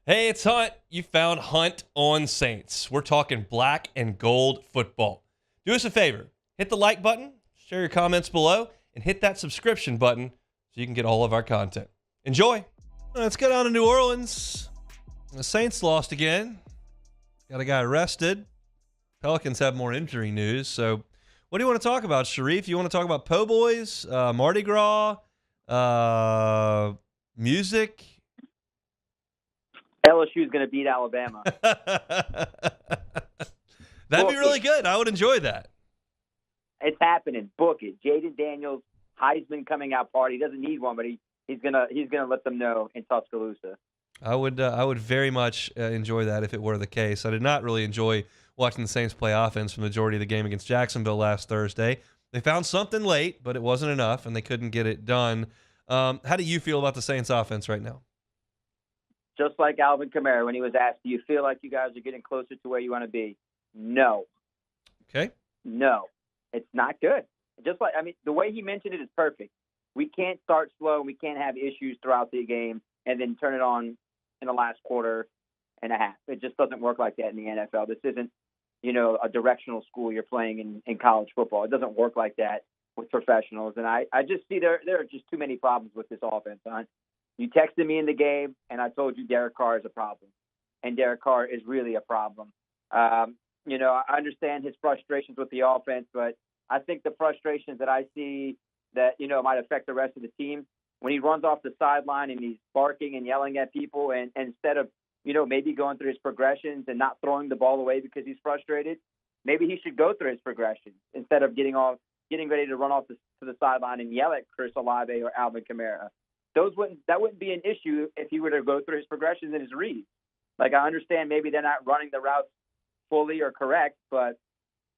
Hey, it's Hunt. You found Hunt on Saints. We're talking black and gold football. Do us a favor. Hit the like button, share your comments below, and hit that subscription button so you can get all of our content. Enjoy. Let's get on to New Orleans. The Saints lost again. Got a guy arrested. Pelicans have more injury news. So what do you want to talk about, Sharief? You want to talk about Po' Boys, Mardi Gras, music? LSU is going to beat Alabama. That'd be really good. I would enjoy that. It's happening. Book it. Jaden Daniels, Heisman coming out party. He doesn't need one, but he's gonna let them know in Tuscaloosa. I would very much enjoy that if it were the case. I did not really enjoy watching the Saints play offense for the majority of the game against Jacksonville last Thursday. They found something late, but it wasn't enough, and they couldn't get it done. How do you feel about the Saints offense right now? Just like Alvin Kamara when he was asked, do you feel like you guys are getting closer to where you want to be? No. Okay. No. It's not good. The way he mentioned it is perfect. We can't start slow. We can't have issues throughout the game and then turn it on in the last quarter and a half. It just doesn't work like that in the NFL. This isn't, a directional school you're playing in college football. It doesn't work like that with professionals. And I just see there are just too many problems with this offense, Hunt. You texted me in the game, and I told you Derek Carr is a problem. And Derek Carr is really a problem. I understand his frustrations with the offense, but I think the frustrations that I see that, might affect the rest of the team, when he runs off the sideline and he's barking and yelling at people, and instead of, maybe going through his progressions and not throwing the ball away because he's frustrated, maybe he should go through his progressions instead of getting ready to run off to the sideline and yell at Chris Olave or Alvin Kamara. That wouldn't be an issue if he were to go through his progressions and his reads. Like, I understand maybe they're not running the routes fully or correct, but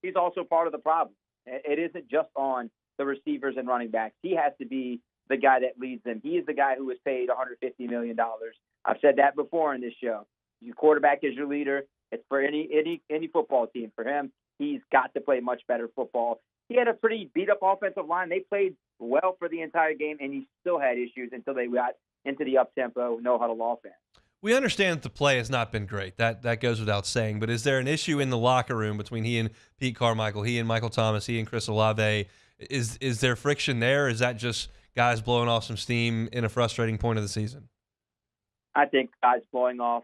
he's also part of the problem. It isn't just on the receivers and running backs. He has to be the guy that leads them. He is the guy who was paid $150 million. I've said that before in this show. Your quarterback is your leader. It's for any football team. For him, he's got to play much better football. He had a pretty beat-up offensive line. They played well for the entire game, and he still had issues until they got into the up-tempo, no-huddle offense. We understand that the play has not been great. That goes without saying. But is there an issue in the locker room between he and Pete Carmichael, he and Michael Thomas, he and Chris Olave? Is there friction there? Or is that just guys blowing off some steam in a frustrating point of the season? I think guys blowing off,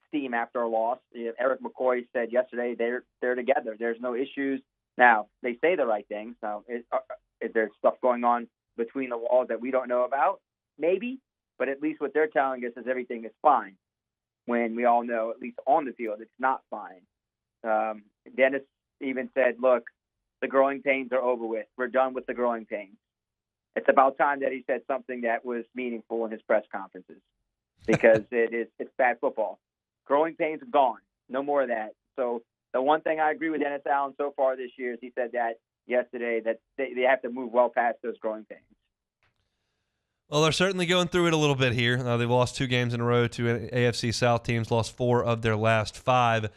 steam after a loss. Eric McCoy said yesterday they're together. There's no issues. Now, they say the right things. Now, is there stuff going on between the walls that we don't know about? Maybe. But at least what they're telling us is everything is fine. When we all know, at least on the field, it's not fine. Dennis even said, look, the growing pains are over with. We're done with the growing pains. It's about time that he said something that was meaningful in his press conferences, because it's bad football. Growing pains are gone. No more of that. So the one thing I agree with Dennis Allen so far this year is he said that yesterday, that they have to move well past those growing pains. Well, they're certainly going through it a little bit here. They've lost 2 games in a row to AFC South teams, lost 4 of their last 5.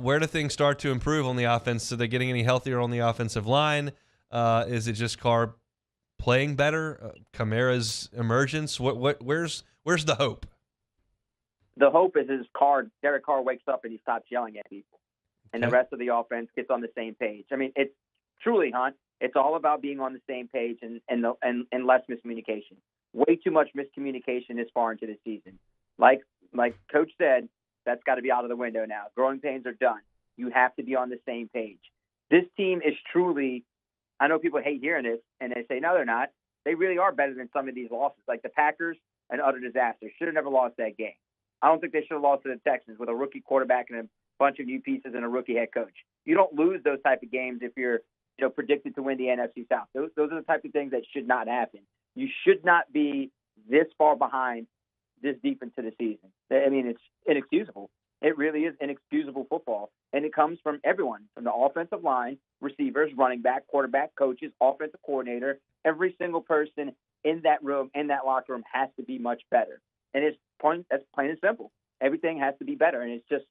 Where do things start to improve on the offense? Are they getting any healthier on the offensive line? Is it just Carr playing better? Kamara's emergence? Where's the hope? The hope is Derek Carr wakes up and he stops yelling at people, and the rest of the offense gets on the same page. I mean, it's truly, Hunt, it's all about being on the same page and less miscommunication. Way too much miscommunication this far into the season. Like Coach said, that's got to be out of the window now. Growing pains are done. You have to be on the same page. This team is truly, I know people hate hearing this, and they say, no, they're not. They really are better than some of these losses. Like the Packers, an utter disaster. Should have never lost that game. I don't think they should have lost to the Texans with a rookie quarterback and a bunch of new pieces and a rookie head coach. You don't lose those type of games if you're predicted to win the NFC South. Those are the type of things that should not happen. You should not be this far behind this deep into the season. I mean, it's inexcusable. It really is inexcusable football. And it comes from everyone, from the offensive line, receivers, running back, quarterback, coaches, offensive coordinator. Every single person in that room, in that locker room, has to be much better. And that's plain and simple. Everything has to be better, and it's just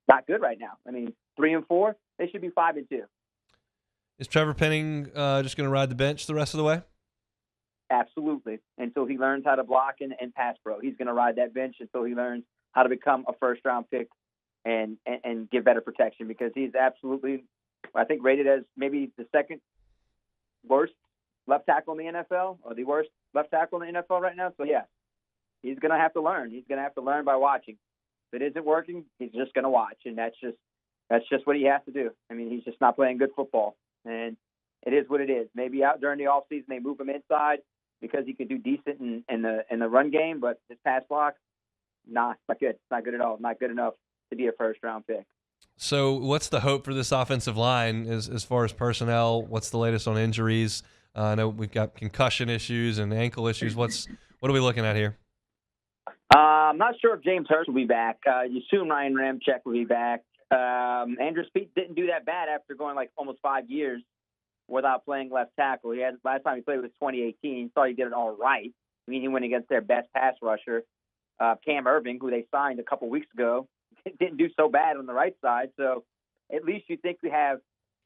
not good right now. I mean, 3-4, they should be 5-2. Is Trevor Penning just going to ride the bench the rest of the way? Absolutely. Until he learns how to block and pass pro. He's going to ride that bench until he learns how to become a first-round pick and give better protection, because he's absolutely, I think, rated as maybe the second worst left tackle in the NFL, or the worst left tackle in the NFL right now. So, yeah, he's going to have to learn. He's going to have to learn by watching. If it isn't working, he's just going to watch, and that's just what he has to do. I mean, he's just not playing good football, and it is what it is. Maybe out during the offseason they move him inside because he can do decent in the run game, but his pass block, nah, it's not good. It's not good at all. Not good enough to be a first-round pick. So what's the hope for this offensive line as far as personnel? What's the latest on injuries? I know we've got concussion issues and ankle issues. What are we looking at here? I'm not sure if James Hurst will be back. You assume Ryan Ramczyk will be back. Andrew Speed didn't do that bad after going like almost 5 years without playing left tackle. Last time he played was 2018. Thought he did it all right. I mean, he went against their best pass rusher, Cam Irving, who they signed a couple weeks ago. Didn't do so bad on the right side. So at least you think we have,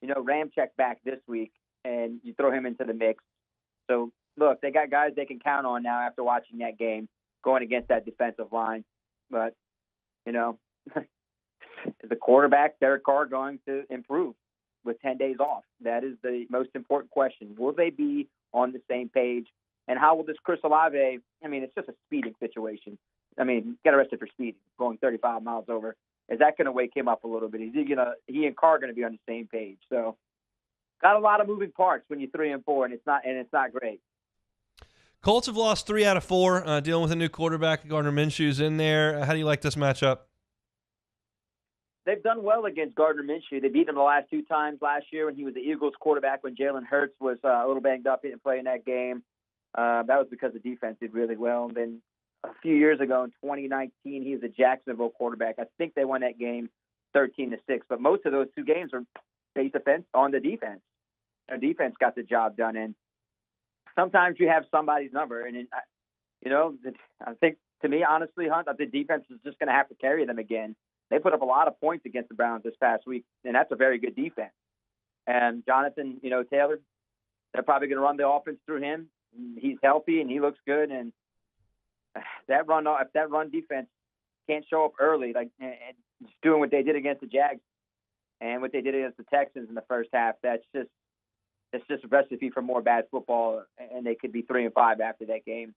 Ramczyk back this week, and you throw him into the mix. So look, they got guys they can count on now after watching that game, going against that defensive line. But, is the quarterback, Derek Carr, going to improve with 10 days off? That is the most important question. Will they be on the same page? And how will this Chris Olave, it's just a speeding situation. Get arrested for speeding, going 35 miles over. Is that going to wake him up a little bit? He and Carr are going to be on the same page. So got a lot of moving parts when you're 3-4, and it's not great. Colts have lost 3 out of 4, dealing with a new quarterback. Gardner Minshew's in there. How do you like this matchup? They've done well against Gardner Minshew. They beat him the last 2 times last year when he was the Eagles quarterback, when Jalen Hurts was a little banged up. He didn't play in that game. That was because the defense did really well. And then a few years ago in 2019, he was a Jacksonville quarterback. I think they won that game 13-6. But most of those 2 games were based on the defense. Their defense got the job done. And sometimes you have somebody's number. And, I think, to me, honestly, Hunt, the defense is just going to have to carry them again. They put up a lot of points against the Browns this past week, and that's a very good defense. And Jonathan, Taylor, they're probably going to run the offense through him. He's healthy and he looks good. And if that run defense can't show up early, and just doing what they did against the Jags and what they did against the Texans in the first half, that's just a recipe for more bad football. And they could be 3-5 after that game.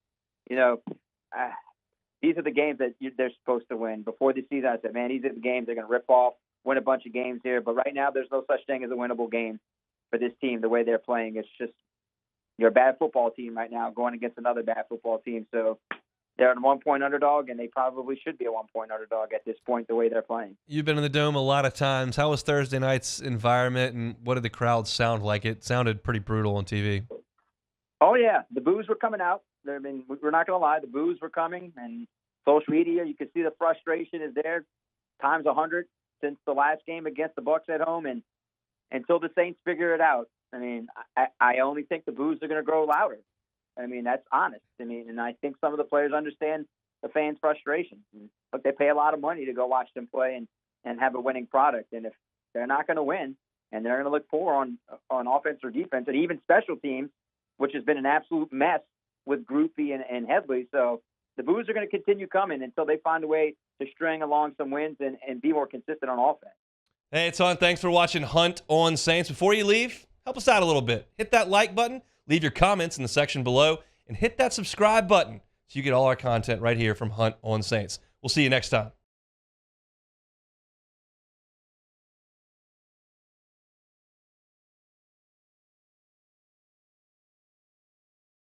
These are the games that they're supposed to win. Before the season, I said, man, these are the games they're going to rip off, win a bunch of games here. But right now, there's no such thing as a winnable game for this team, the way they're playing. It's just you're a bad football team right now going against another bad football team. So they're a 1-point underdog, and they probably should be a 1-point underdog at this point, the way they're playing. You've been in the Dome a lot of times. How was Thursday night's environment, and what did the crowd sound like? It sounded pretty brutal on TV. Oh, yeah. The boos were coming out. We're not going to lie. The boos were coming, and social media, you can see the frustration is there times 100 since the last game against the Bucs at home, and until the Saints figure it out. I only think the boos are going to grow louder. That's honest. And I think some of the players understand the fans' frustration. But they pay a lot of money to go watch them play and have a winning product. And if they're not going to win, and they're going to look poor on offense or defense, and even special teams, which has been an absolute mess with Groupie and Headley. So the boos are going to continue coming until they find a way to string along some wins and be more consistent on offense. Hey, it's on. Thanks for watching Hunt on Saints. Before you leave, help us out a little bit. Hit that like button, leave your comments in the section below, and hit that subscribe button so you get all our content right here from Hunt on Saints. We'll see you next time.